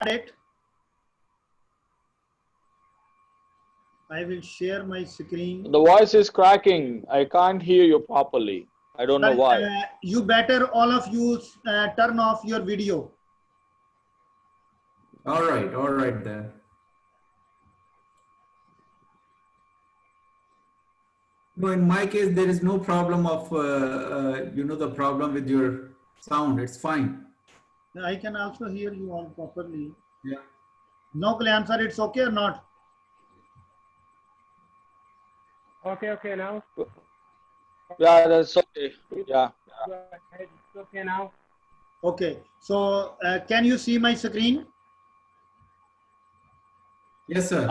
it. I will share my screen. The voice is cracking. I can't hear you properly. I don't know why. You better all of you turn off your video. All right then. No, in my case, there is no problem of, the problem with your sound. It's fine. I can also hear you all properly. Yeah. No, Kalyan sir, it's okay or not? Okay, now. Yeah, that's okay. Yeah. It's okay now. Okay, so can you see my screen? Yes, sir.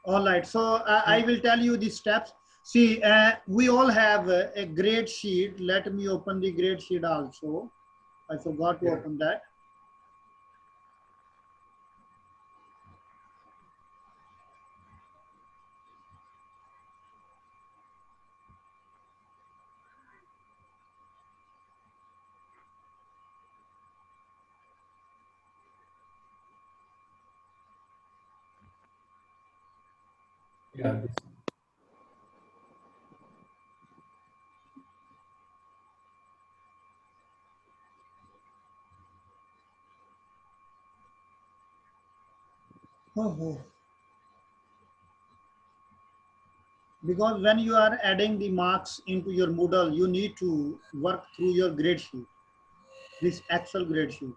All right, so I will tell you the steps. See, we all have a grade sheet. Let me open the grade sheet also. I forgot to open that. Yeah. Because when you are adding the marks into your Moodle, you need to work through your grade sheet, this Excel grade sheet.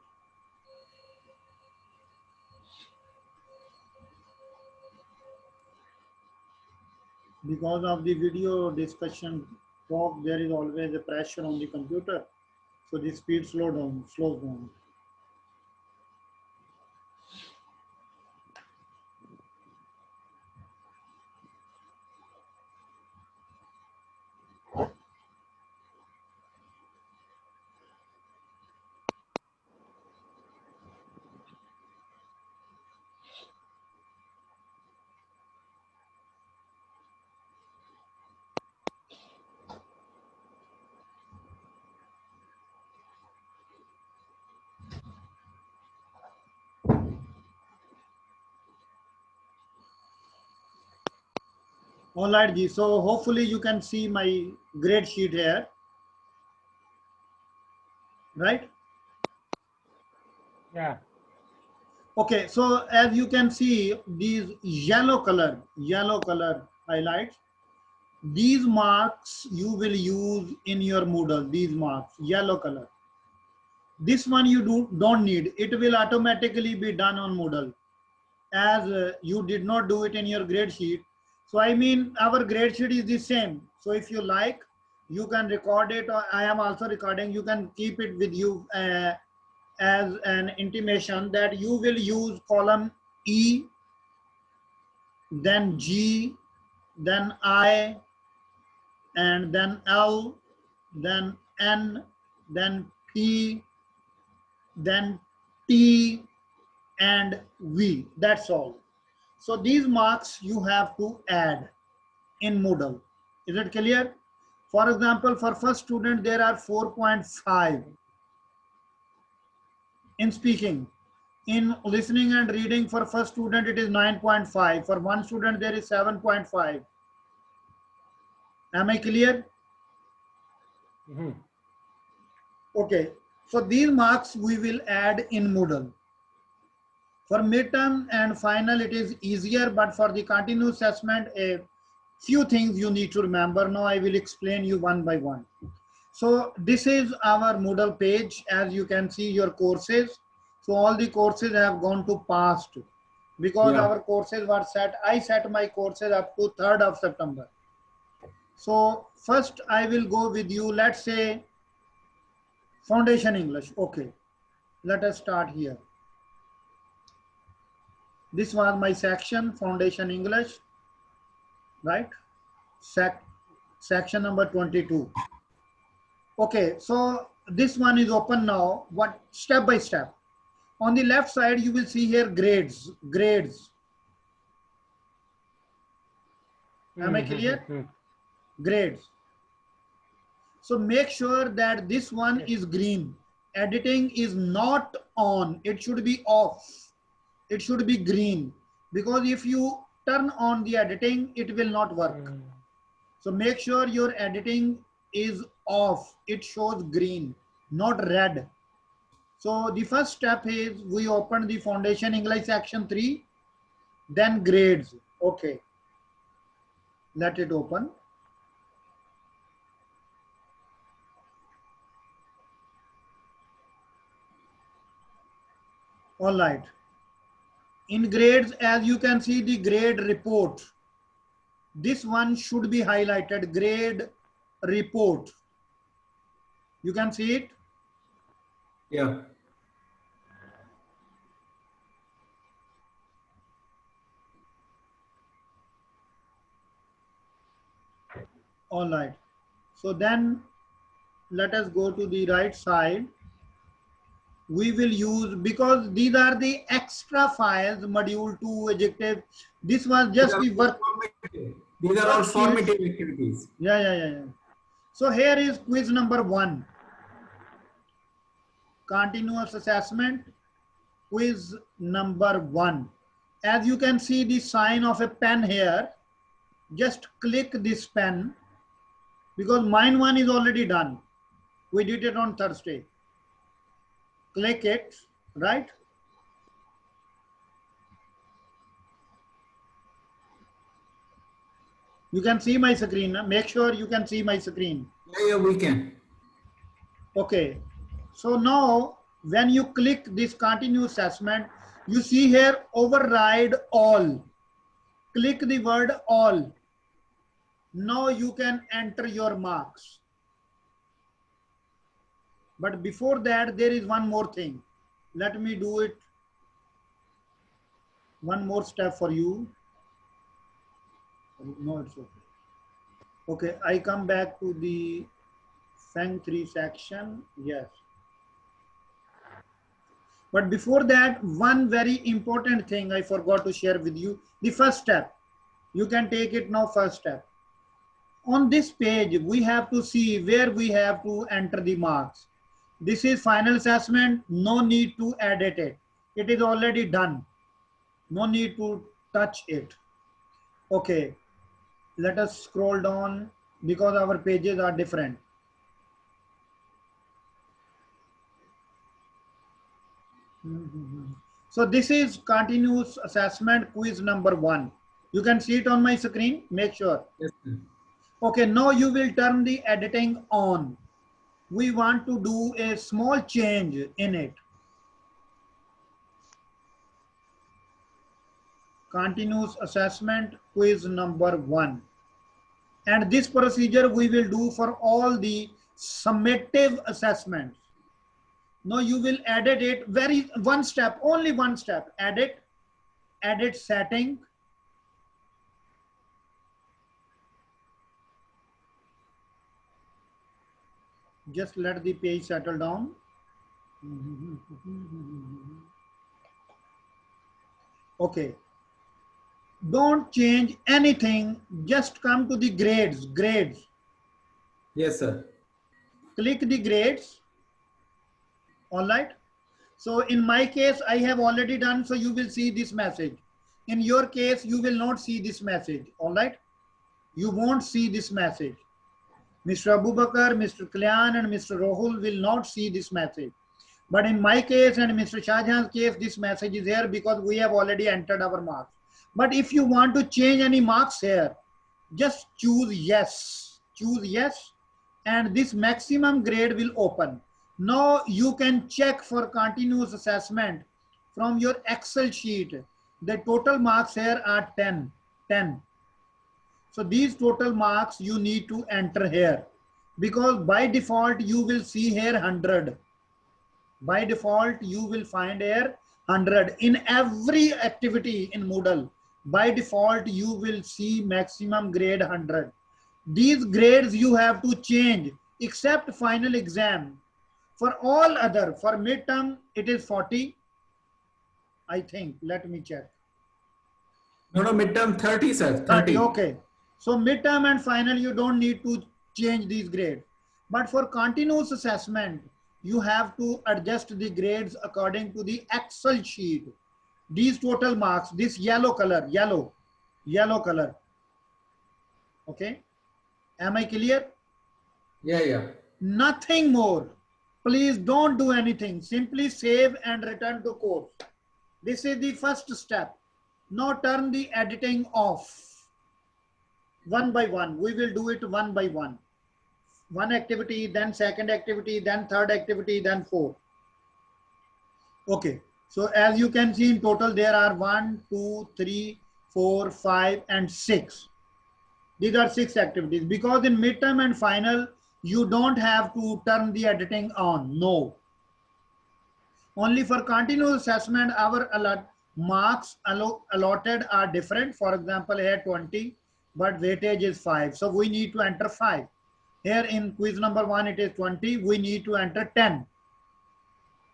Because of the video discussion talk, there is always a pressure on the computer. So the speed slows down. All right, Ji. So hopefully you can see my grade sheet here, right? Yeah. Okay, so as you can see, these yellow color highlights, these marks you will use in your Moodle, these marks, yellow color. This one you don't need. It will automatically be done on Moodle as you did not do it in your grade sheet. So I mean, our grade sheet is the same. So if you like, you can record it, or I am also recording. You can keep it with you as an intimation that you will use column E, then G, then I, and then L, then N, then P, then T, and V. That's all. So these marks you have to add in Moodle. Is it clear? For example, for first student, there are 4.5 in speaking. In listening and reading for first student, it is 9.5. For one student, there is 7.5. Am I clear? Okay. So these marks we will add in Moodle. For midterm and final, it is easier, but for the continuous assessment, a few things you need to remember. Now I will explain you one by one. So this is our Moodle page. As you can see your courses. So all the courses have gone to past because our courses were set. I set my courses up to 3rd of September. So first I will go with you. Let's say Foundation English. Okay. Let us start here. This was my section, Foundation English, right? Section number 22. Okay, so this one is open now. What step by step? On the left side, you will see here grades. Am I clear? Grades. So make sure that this one is green. Editing is not on. It should be off. it should be green, because if you turn on the editing, it will not work. So make sure your editing is off. It shows green, not red. So the first step is we open the Foundation English section 3, then grades. Okay, let it open. All right. In grades, as you can see, the grade report. This one should be highlighted, grade report. You can see it. Yeah. All right. So then let us go to the right side. We will use, because these are the extra files, module 2, adjective. This was just the work. These are all worksheets. formative activities. Yeah. So here is quiz number 1. Continuous assessment, quiz number 1. As you can see the sign of a pen here, just click this pen, because mine one is already done. We did it on Thursday. Click it, right? You can see my screen. Make sure you can see my screen. Yeah, we can. Okay. So now when you click this continuous assessment, you see here override all. Click the word all. Now you can enter your marks. But before that, there is one more thing. Let me do it. One more step for you. No, it's okay. Okay, I come back to the FANG 3 section. Yes. But before that, one very important thing I forgot to share with you. The first step. You can take it now, first step. On this page, we have to see where we have to enter the marks. This is final assessment. No need to edit it. It is already done. No need to touch it. Okay. Let us scroll down because our pages are different. So this is continuous assessment quiz number 1. You can see it on my screen. Make sure. Yes, sir. Okay, now you will turn the editing on. We want to do a small change in it. Continuous assessment quiz number 1. And this procedure we will do for all the summative assessments. Now you will edit it one step, only one step. Edit setting. Just let the page settle down. Okay. Don't change anything. Just come to the grades. Grades. Yes, sir. Click the grades. All right. So in my case, I have already done. So you will see this message. In your case, you will not see this message. All right. You won't see this message. Mr. Abu Bakr, Mr. Kalyan, and Mr. Rahul will not see this message. But in my case and Mr. Shahjahan's case, this message is here because we have already entered our marks. But if you want to change any marks here, just choose yes. Choose yes, and this maximum grade will open. Now you can check for continuous assessment from your Excel sheet. The total marks here are 10. So these total marks you need to enter here, because by default you will see here 100. By default you will find here 100 in every activity in Moodle. By default you will see maximum grade 100. These grades you have to change except final exam. For all other, for midterm it is 40. I think, let me check. No, midterm 30, sir. 30. Okay. So midterm and final, you don't need to change these grades. But for continuous assessment, you have to adjust the grades according to the Excel sheet. these total marks, this yellow color, yellow color. Okay. Am I clear? Yeah, yeah. Nothing more. Please don't do anything. Simply save and return to course. This is the first step. Now turn the editing off. One by one. We will do it one by one. One activity, then second activity, then third activity, then fourth. Okay. So as you can see in total, there are 1, 2, 3, 4, 5, and 6. These are 6 activities, because in midterm and final, you don't have to turn the editing on. No. Only for continuous assessment, our marks allotted are different. For example, here 20, but weightage is 5. So we need to enter 5. Here in quiz number 1, it is 20. We need to enter 10.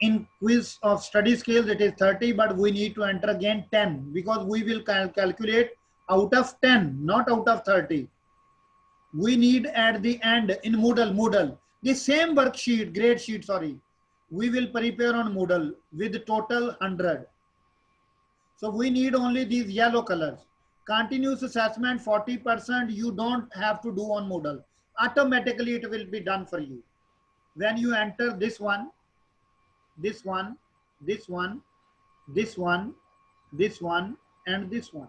In quiz of study skills, it is 30, but we need to enter again 10, because we will calculate out of 10, not out of 30. We need at the end in Moodle, the same worksheet, grade sheet, sorry, we will prepare on Moodle with total 100. So we need only these yellow colors. Continuous assessment 40% you don't have to do on Moodle. Automatically it will be done for you. When you enter this one, this one, this one, this one, this one, and this one.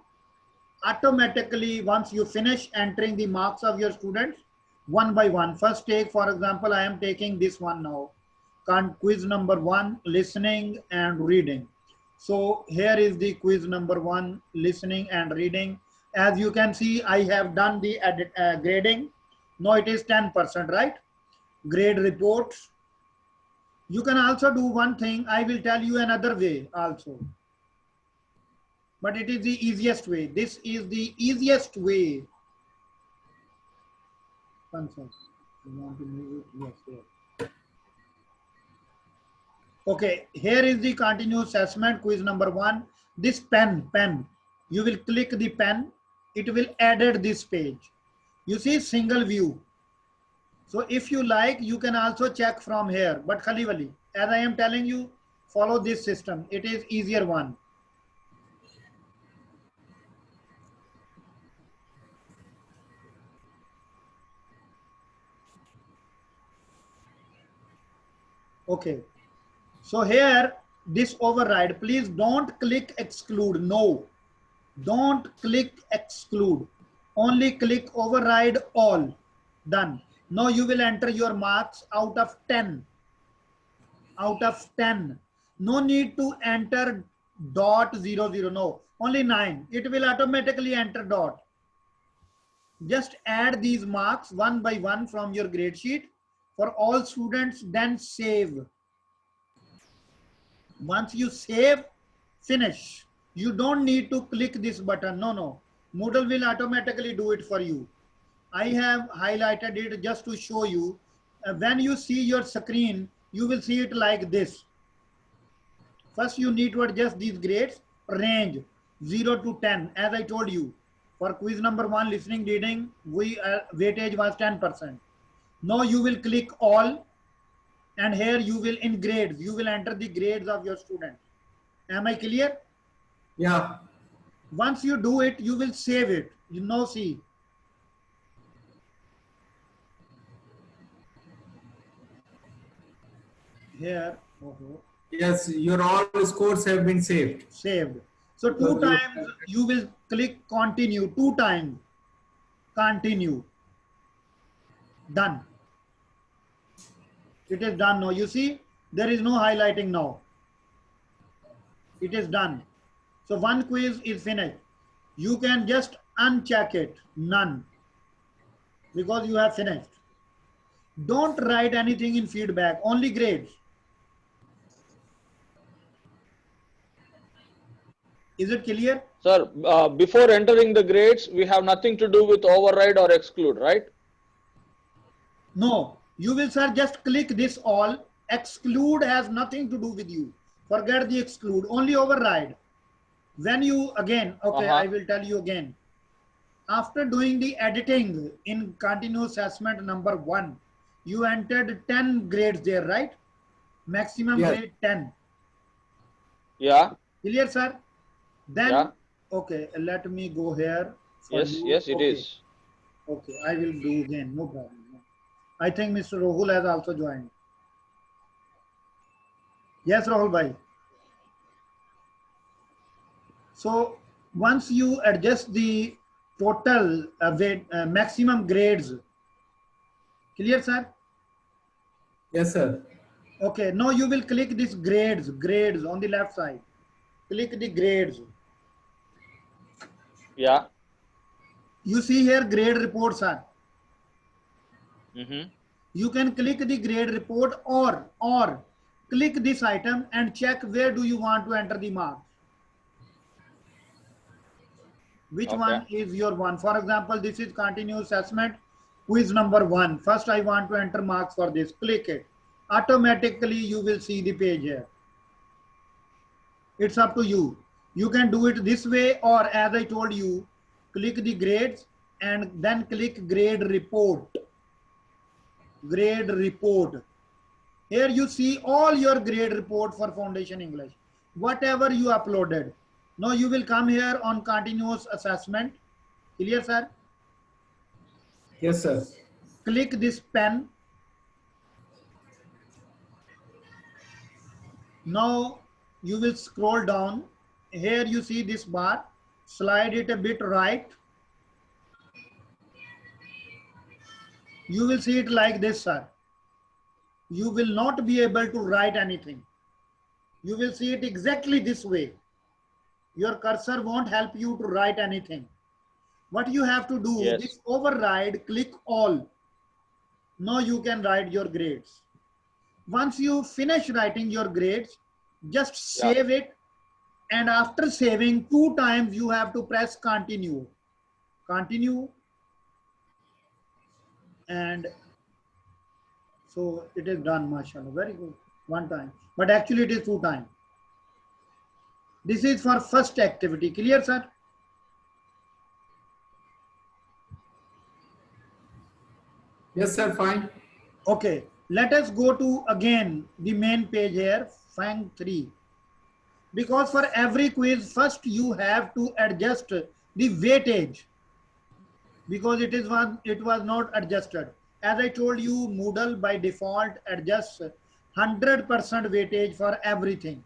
Automatically, once you finish entering the marks of your students, one by one. First take, for example, I am taking this one now. Quiz number 1, listening and reading. So here is the quiz number 1, listening and reading. As you can see, I have done the grading. Now it is 10%, right? Grade reports. You can also do one thing. I will tell you another way also. But it is the easiest way. This is the easiest way. One second. You want to move it? Yes, there. Okay, here is the continuous assessment quiz number 1. This pen, you will click the pen. It will edit this page. You see single view. So if you like, you can also check from here. But Khalivali, as I am telling you, follow this system. It is easier one. Okay. So here, this override, please don't click exclude. No, don't click exclude. Only click override all. Done. Now you will enter your marks out of 10. Out of 10. No need to enter .00. No, only 9. It will automatically enter dot. Just add these marks one by one from your grade sheet for all students, then save. Once you save, finish. You don't need to click this button. No. Moodle will automatically do it for you. I have highlighted it just to show you. When you see your screen, you will see it like this. First, you need to adjust these grades, range 0 to 10. As I told you, for quiz number 1, listening, reading, weightage was 10%. Now you will click all, and here you will in grades, you will enter the grades of your students. Am I clear? Yeah. Once you do it, you will save it. You know, see. Here. Yes, your all scores have been saved. Saved. So 2 times you will click continue. 2 times. Continue. Done. It is done now. You see, there is no highlighting now. It is done. So one quiz is finished. You can just uncheck it. None. Because you have finished. Don't write anything in feedback. Only grades. Is it clear? Sir, before entering the grades, we have nothing to do with override or exclude, right? No. You will, sir, just click this all. Exclude has nothing to do with you. Forget the exclude. Only override. When you, again, okay, I will tell you again. After doing the editing in continuous assessment number 1, you entered 10 grades there, right? Maximum grade 10. Yeah. Clear, sir? Then, Yeah. okay, let me go here. For Yes, you. yes, it Okay. is. Okay, I will do again. No problem. I think Mr. Rahul has also joined. Yes, Rahul bhai. So once you adjust the total weight, maximum grades, clear, sir? Yes, sir. Okay, now you will click this grades on the left side. Click the grades. Yeah. You see here grade report, sir. Mm-hmm. You can click the grade report or click this item and check where do you want to enter the marks. Which Okay. one is your one? For example, this is continuous assessment quiz number 1. First, I want to enter marks for this. Click it. Automatically, you will see the page here. It's up to you. You can do it this way, or as I told you, click the grades and then click grade report. Grade report. Here you see all your grade report for Foundation English. Whatever you uploaded. Now you will come here on continuous assessment. Clear, sir? Yes, sir. Click this pen. Now you will scroll down. Here you see this bar. Slide it a bit right. You will see it like this, sir. You will not be able to write anything. You will see it exactly this way. Your cursor won't help you to write anything. What you have to do, Yes. this override, click all. Now you can write your grades. Once you finish writing your grades, just Yeah. save it. And after saving 2 times, you have to press continue. Continue. And so it is done, mashallah. Very good. 1 time. But actually it is 2 times. This is for first activity. Clear, sir? Yes, sir. Fine. Okay. Let us go to again the main page here, FANG 3. Because for every quiz, first you have to adjust the weightage because it was not adjusted. As I told you, Moodle by default adjusts 100% weightage for everything.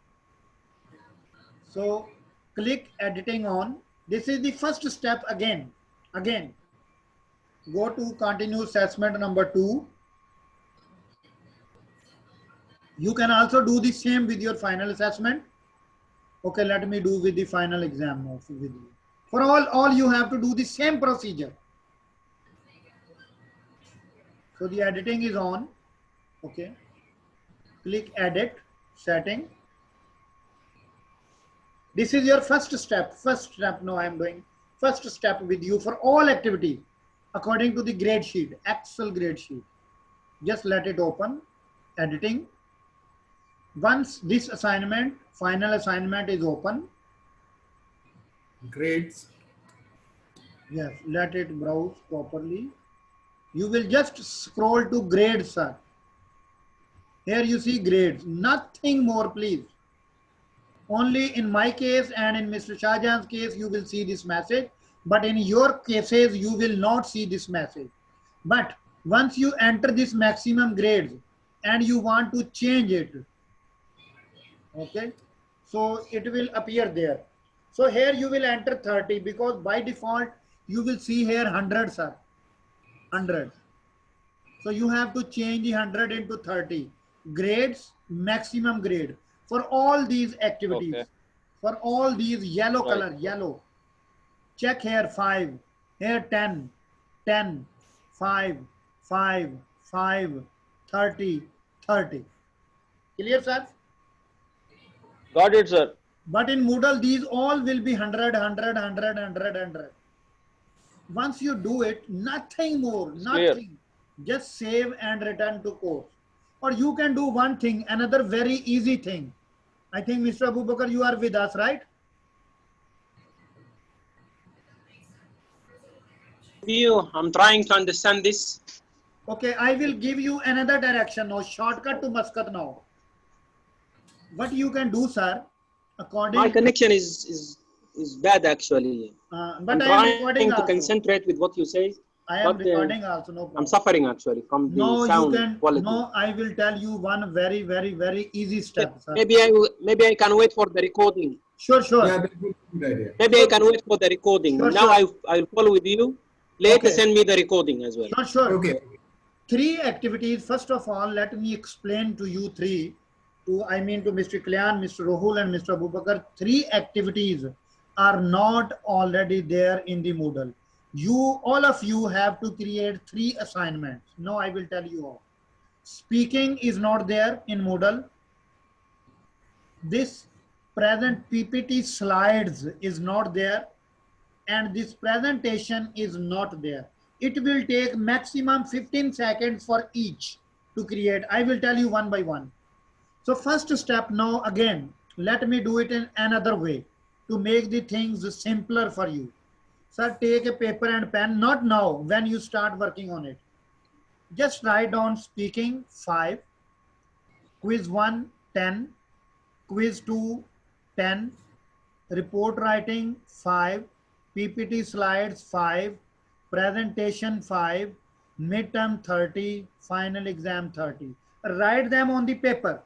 So click editing on. This is the first step again. Go to continuous assessment number 2. You can also do the same with your final assessment. Okay, let me do with the final exam now with you. For all you have to do the same procedure. So the editing is on. Okay. Click edit, setting. This is your first step. Now I am doing first step with you for all activity according to the grade sheet, Excel grade sheet. Just let it open, editing. Once this assignment, final assignment is open. Grades. Yes, let it browse properly. You will just scroll to grades, sir. Here you see grades, nothing more, please. Only in my case and in Mr. Shahjahan's case, you will see this message. But in your cases, you will not see this message. But once you enter this maximum grades and you want to change it, okay, so it will appear there. So here you will enter 30 because by default, you will see here 100, sir. 100. So you have to change the 100 into 30. Grades, maximum grade. For all these activities, Okay. for all these yellow Right. color, yellow. Check here 5, here 10, 10, 5, 5, 5, 30, 30. Clear, sir? Got it, sir. But in Moodle, these all will be 100, 100, 100, 100, 100. Once you do it, nothing more, Clear. nothing. Just save and return to course. Or you can do one thing, another very easy thing. I think Mr. Abu Bakr, you are with us, right? I'm trying to understand this. Okay, I will give you another direction now, shortcut to Muscat now. What you can do, sir, according My connection is is bad actually. But I'm I am trying recording to also. concentrate with what you say, I am but recording also, no I'm problem. suffering actually from the No, you sound can, quality. no, I will tell you one very, very, very easy step, sir. Maybe I can wait for the recording. Sure, sure. Yeah, that's a good idea. Maybe I can wait for the recording. Sure, Now sure. I will follow with you. Later Okay. send me the recording as well. Sure, sure. Okay. 3 activities. First of all, let me explain to you 3. I mean to Mr. Kalyan, Mr. Rahul and Mr. Abubakar. 3 activities are not already there in the Moodle. All of you have to create 3 assignments. Now I will tell you all. Speaking is not there in Moodle. This present PPT slides is not there, and this presentation is not there. It will take maximum 15 seconds for each to create. I will tell you one by one. So first step, now again, let me do it in another way to make the things simpler for you. Sir, take a paper and pen, not now, when you start working on it. Just write down speaking 5, quiz 1, 10, quiz 2, 10, report writing 5, PPT slides 5, presentation 5, midterm 30, final exam 30. Write them on the paper,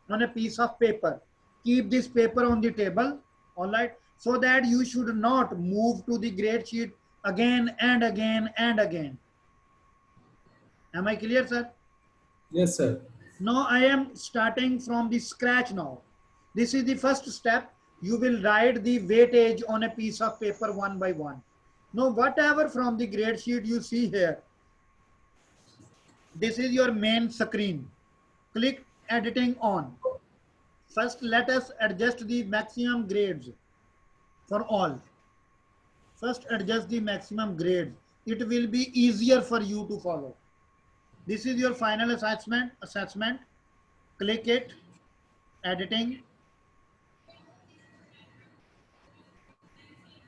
on a piece of paper. Keep this paper on the table, all right, so that you should not move to the grade sheet again and again and again. Am I clear, sir? Yes, sir. Now I am starting from the scratch now. This is the first step. You will write the weightage on a piece of paper one by one. Now whatever from the grade sheet you see here, this is your main screen. Click editing on. First let us adjust the maximum grades for all. First adjust the maximum grades. It will be easier for you to follow. This is your final assessment. Click it, editing,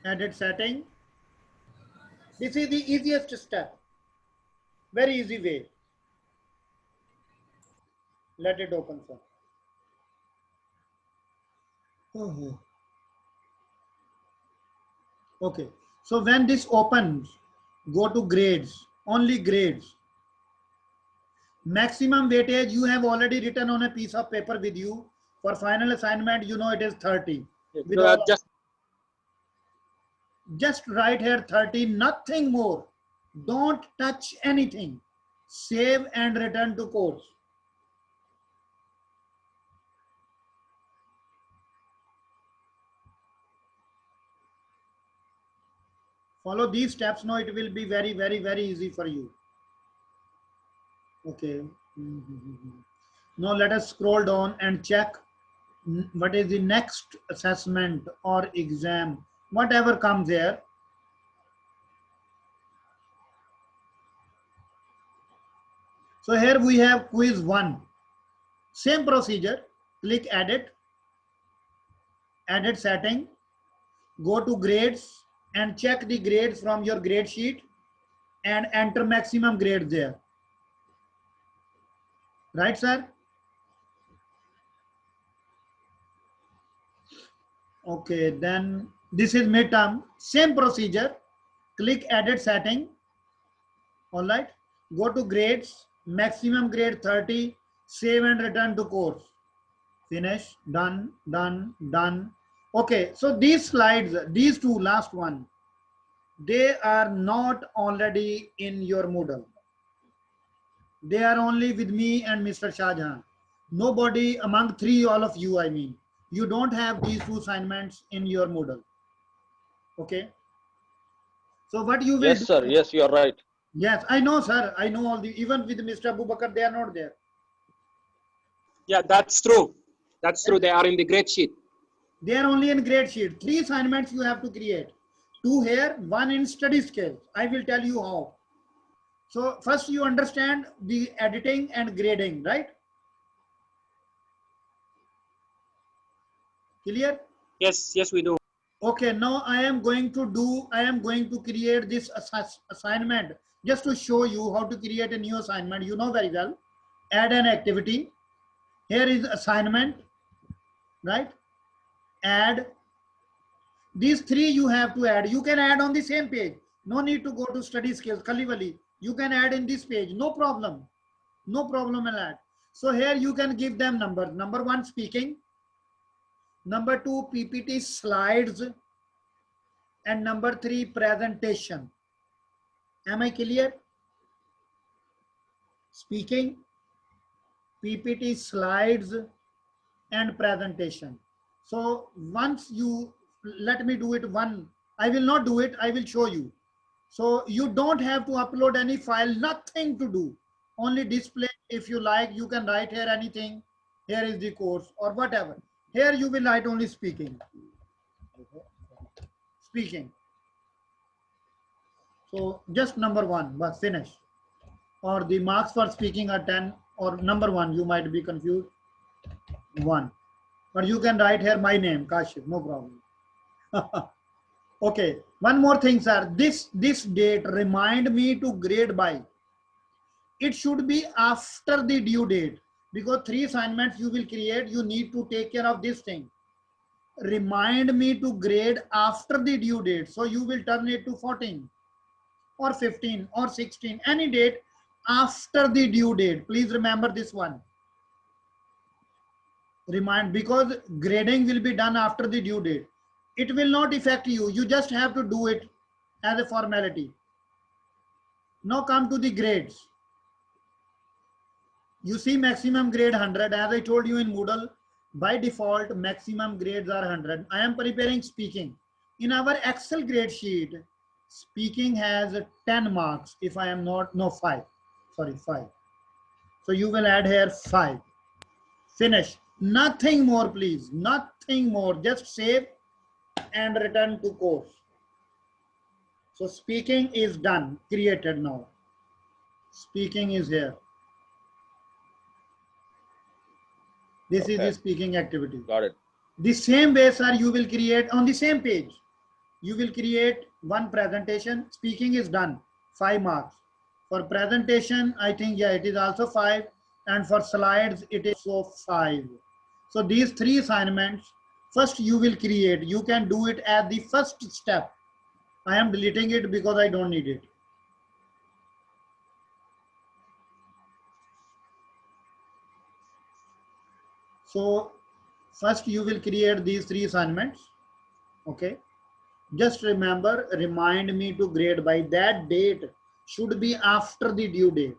edit setting. This is the easiest step. Very easy way. Let it open, sir. Okay. So when this opens, go to grades, only grades. Maximum weightage you have already written on a piece of paper with you. For final assignment, you know it is 30. Just write here 30, nothing more. Don't touch anything. Save and return to course. Follow these steps. Now it will be very, very, very easy for you. Okay. Now let us scroll down and check what is the next assessment or exam, whatever comes here. So here we have quiz 1. Same procedure. Click edit, edit setting, go to grades and check the grades from your grade sheet and enter maximum grade there. Right, sir? Okay, then this is midterm. Same procedure. Click edit setting. All right. Go to grades, maximum grade 30, save and return to course. Finish, done, done, done. Okay, so these slides, these two last one, they are not already in your Moodle. They are only with me and Mr. Shah Jahan. Nobody among all of you, I mean. You don't have these 2 assignments in your Moodle. Okay. So what you will Yes, do, sir. Yes, you are right. Yes, I know, sir. I know all the, even with Mr. Abubakar, they are not there. Yeah, that's true. That's true. They are in the grade sheet. They are only in grade sheet. 3 assignments you have to create. 2 here, 1 in study skills. I will tell you how. So first you understand the editing and grading, right? Clear? Yes, yes, we do. Okay, now I am going to create this assignment just to show you how to create a new assignment. You know very well. Add an activity. Here is assignment, right? Add. These three you have to add. You can add on the same page. No need to go to study skills, Kalivali. You can add in this page, no problem. No problem in that. So here you can give them numbers. Number 1, speaking. Number 2, PPT slides. And number 3, presentation. Am I clear? Speaking, PPT slides, and presentation. So once you, let me do it one, I will not do it, I will show you. So you don't have to upload any file, nothing to do, only display. If you like, you can write here anything. Here is the course or whatever. Here you will write only speaking. Speaking. So just number 1 was finished. Or the marks for speaking are 10, or number 1, you might be confused, 1. But you can write here my name, Kashif, no problem. Okay, one more thing, sir. This date, remind me to grade by. It should be after the due date, because 3 assignments you will create, you need to take care of this thing. Remind me to grade after the due date. So you will turn it to 14 or 15 or 16, any date after the due date. Please remember this one. Remind, because grading will be done after the due date. It will not affect you. You just have to do it as a formality. Now come to the grades. You see maximum grade 100. As I told you in Moodle, by default, maximum grades are 100. I am preparing speaking. In our Excel grade sheet, speaking has 10 marks. If I am not, no, 5. Sorry, 5. So you will add here 5. Finish. Nothing more, please. Nothing more. Just save and return to course. So speaking is done, created now. Speaking is here. This is the speaking activity. Got it. The same way, sir, you will create on the same page. You will create one presentation. Speaking is done, 5 marks. For presentation, I think, yeah, it is also 5. And for slides, it is also 5. So these 3 assignments, first you will create. You can do it at the first step. I am deleting it because I don't need it. So first you will create these 3 assignments. Okay. Just remember, remind me to grade by. That date should be after the due date.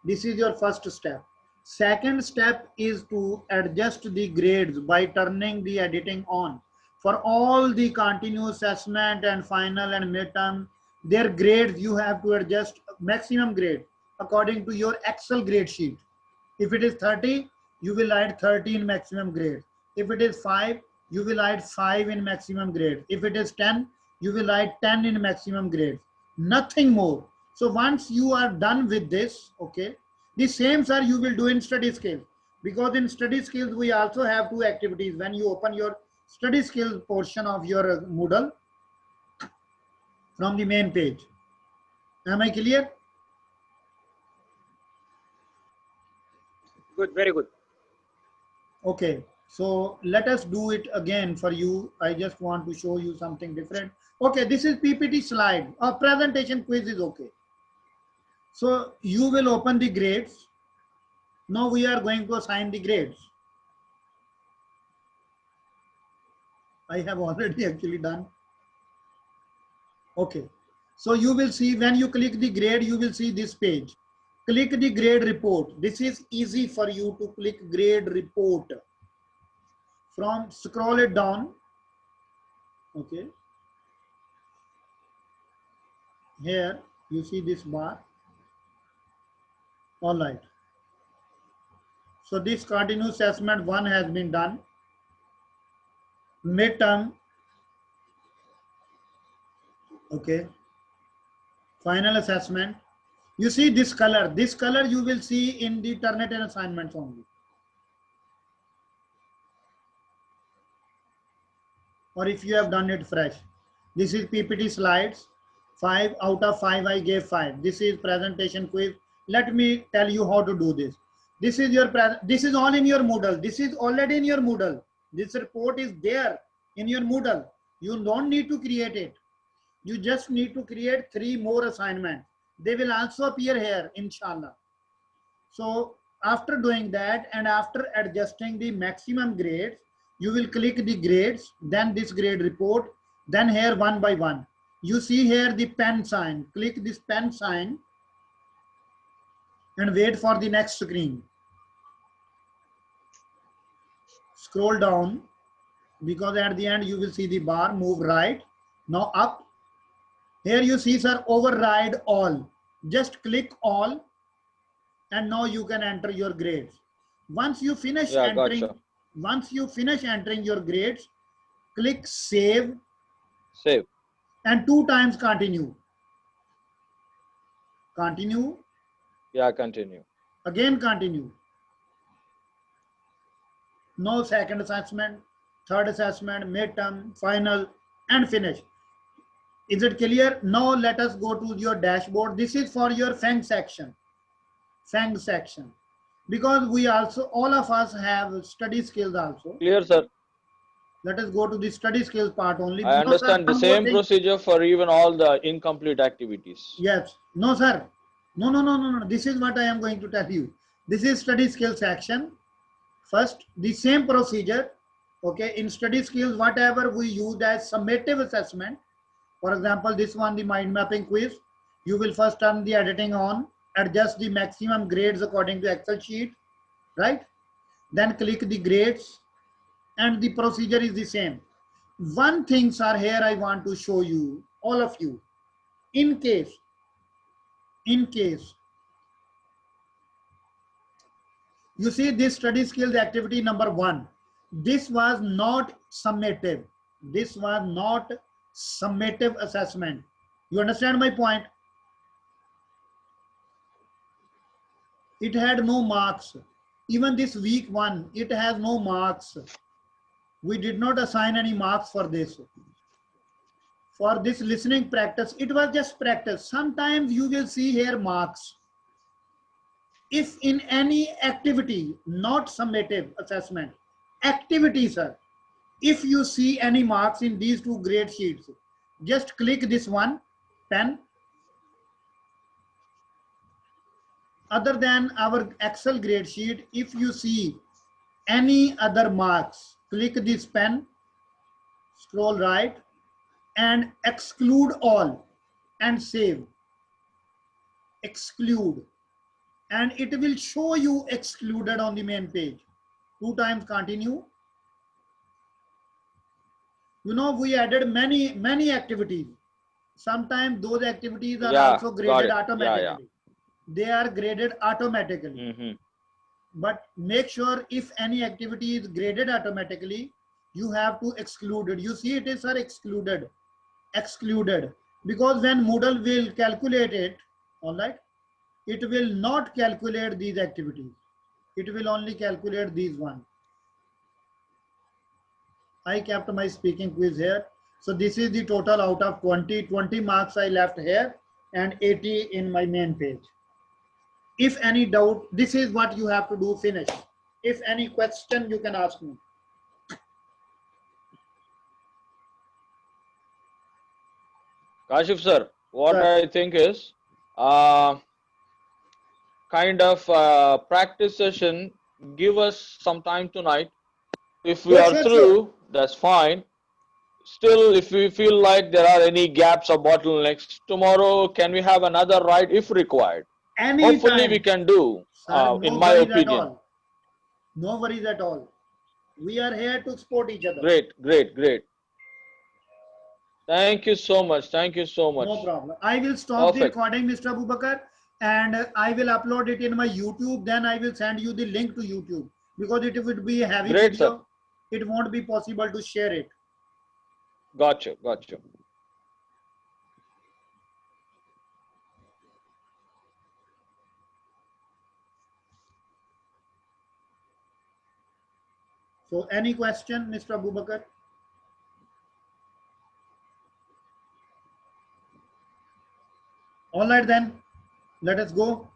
This is your first step. Second step is to adjust the grades by turning the editing on. For all the continuous assessment and final and midterm, their grades you have to adjust maximum grade according to your Excel grade sheet. If it is 30, you will write 30 in maximum grade. If it is 5, you will write 5 in maximum grade. If it is 10, you will write 10 in maximum grade. Nothing more. So once you are done with this, okay, the same, sir, you will do in study skills, because in study skills we also have 2 activities. When you open your study skills portion of your Moodle from the main page. Am I clear? Good, very good. Okay, so let us do it again for you. I just want to show you something different. Okay, this is PPT slide. A presentation quiz is okay. So you will open the grades. Now we are going to assign the grades. I have already actually done. Okay, so you will see when you click the grade, you will see this page. Click the grade report. This is easy for you to click grade report. From scroll it down. Okay. Here you see this bar. All right. So this continuous assessment 1 has been done. Midterm. Okay. Final assessment. You see this color. This color you will see in the Turnitin assignments only. Or if you have done it fresh. This is PPT slides. 5 out of 5 I gave 5. This is presentation quiz. Let me tell you how to do this. This is your this is all in your Moodle. This is already in your Moodle. This report is there in your Moodle. You don't need to create it. You just need to create 3 more assignments. They will also appear here, inshallah. So after doing that and after adjusting the maximum grades, you will click the grades, then this grade report, then here one by one. You see here the pen sign. Click this pen sign and wait for the next screen. Scroll down, because at the end you will see the bar, move right. Now up. Here you see, sir, override all. Just click all and now you can enter your grades. Once you finish Yeah, entering, gotcha. once you finish entering your grades, click save Save. and 2 times continue. Continue, Yeah, continue. again continue. No second assessment, third assessment, midterm, final, and finish. Is it clear? Now let us go to your dashboard. This is for your FANG section. FANG section. Because we also, all of us have study skills also. Clear, sir. Let us go to the study skills part only. I No, sir, understand the one more same thing. procedure for even all the incomplete activities. Yes. No, sir. No. This is what I am going to tell you. This is study skills section. First, the same procedure. Okay. In study skills, whatever we use as summative assessment. For example, this one, the mind mapping quiz. You will first turn the editing on, adjust the maximum grades according to Excel sheet, right? Then click the grades and the procedure is the same. One thing, sir, here I want to show you, all of you, in case you see this study skills activity number 1, this was not summative. This was not summative assessment. You understand my point? It had no marks. Even this week 1, it has no marks. We did not assign any marks for this. For this listening practice, it was just practice. Sometimes you will see here marks. If in any activity, not summative assessment, activity, sir, if you see any marks in these 2 grade sheets, just click this one, pen. Other than our Excel grade sheet, if you see any other marks, click this pen, scroll right, and exclude all and save. Exclude. And it will show you excluded on the main page. 2 times continue. You know, we added many activities. Sometimes those activities are also graded automatically. They are graded automatically. But make sure if any activity is graded automatically, you have to exclude it. You see it is excluded. Because when Moodle will calculate it, all right, it will not calculate these activities. It will only calculate these ones. I kept my speaking quiz here. So this is the total out of 20 marks I left here and 80 in my main page. If any doubt, this is what you have to do, finish. If any question, you can ask me. Kashif sir, what Sir. I think is kind of practice session. Give us some time tonight. If we are through, that's fine. Still, if we feel like there are any gaps or bottlenecks, tomorrow can we have another ride if required? Anytime. Hopefully we can do, Sir, in my opinion. No worries at all. We are here to support each other. Great. Thank you so much. Thank you so much. No problem. I will stop the recording, Mr. Abubakar, and I will upload it in my YouTube. Then I will send you the link to YouTube, because it would be a heavy video. Sir. It won't be possible to share it. Gotcha. So any question, Mr. Abubakar? All right then, let us go.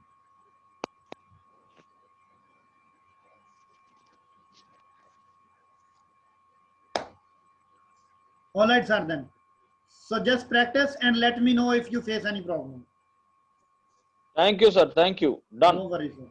All right, sir, then. So just practice and let me know if you face any problem. Thank you, sir. Thank you. Done. No worries, sir.